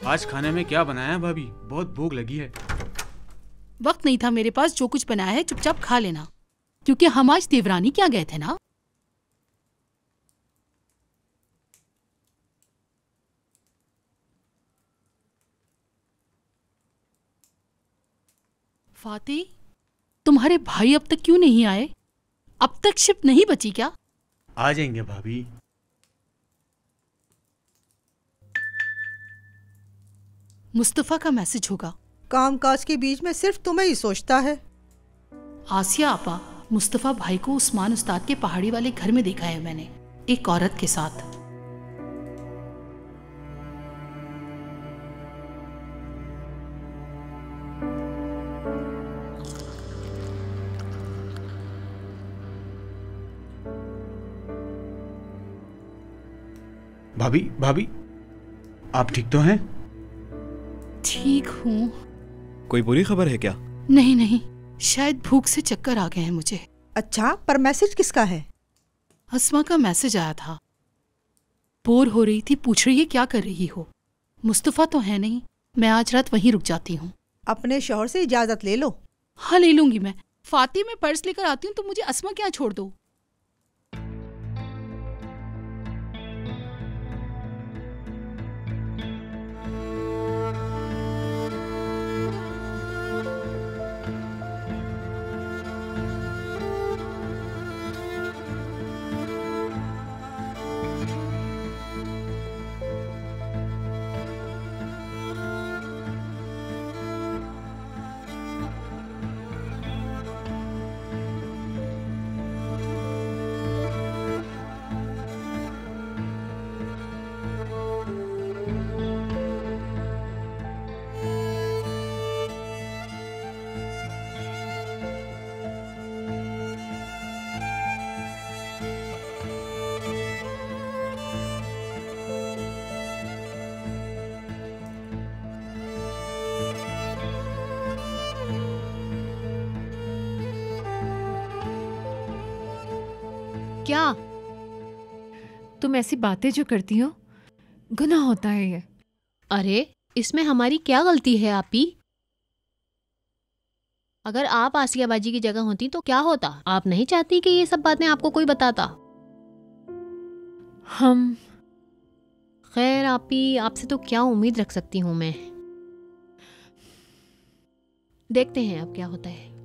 आज खाने में क्या बनाया है भाभी? बहुत भूख लगी है। वक्त नहीं था मेरे पास, जो कुछ बनाया है चुपचाप खा लेना, क्योंकि हम आज देवरानी क्या गए थे ना। फाती, तुम्हारे भाई अब तक क्यों नहीं आए? अब तक शिप नहीं बची क्या? आ जाएंगे भाभी। मुस्तफा का मैसेज होगा। कामकाज के बीच में सिर्फ तुम्हें ही सोचता है। आसिया आपा, मुस्तफा भाई को उस्मान उस्ताद के पहाड़ी वाले घर में देखा है मैंने, एक औरत के साथ। भाभी भाभी, आप ठीक तो हैं? ठीक हूँ। कोई बुरी खबर है क्या? नहीं नहीं, शायद भूख से चक्कर आ गए हैं मुझे। अच्छा, पर मैसेज किसका है? अस्मा का मैसेज आया था, बोर हो रही थी, पूछ रही है क्या कर रही हो। मुस्तफा तो है नहीं, मैं आज रात वहीं रुक जाती हूँ। अपने शौहर से इजाजत ले लो। हाँ ले लूंगी मैं। फाती, मैं पर्स लेकर आती हूँ, तो मुझे अस्मा क्या छोड़ दो। क्या तुम ऐसी बातें जो करती हो, गुनाह होता है ये। अरे इसमें हमारी क्या गलती है आपी? अगर आप आसिया बाजी की जगह होती तो क्या होता? आप नहीं चाहती कि ये सब बातें आपको कोई बताता? हम खैर आपी, आपसे तो क्या उम्मीद रख सकती हूँ मैं। देखते हैं अब क्या होता है।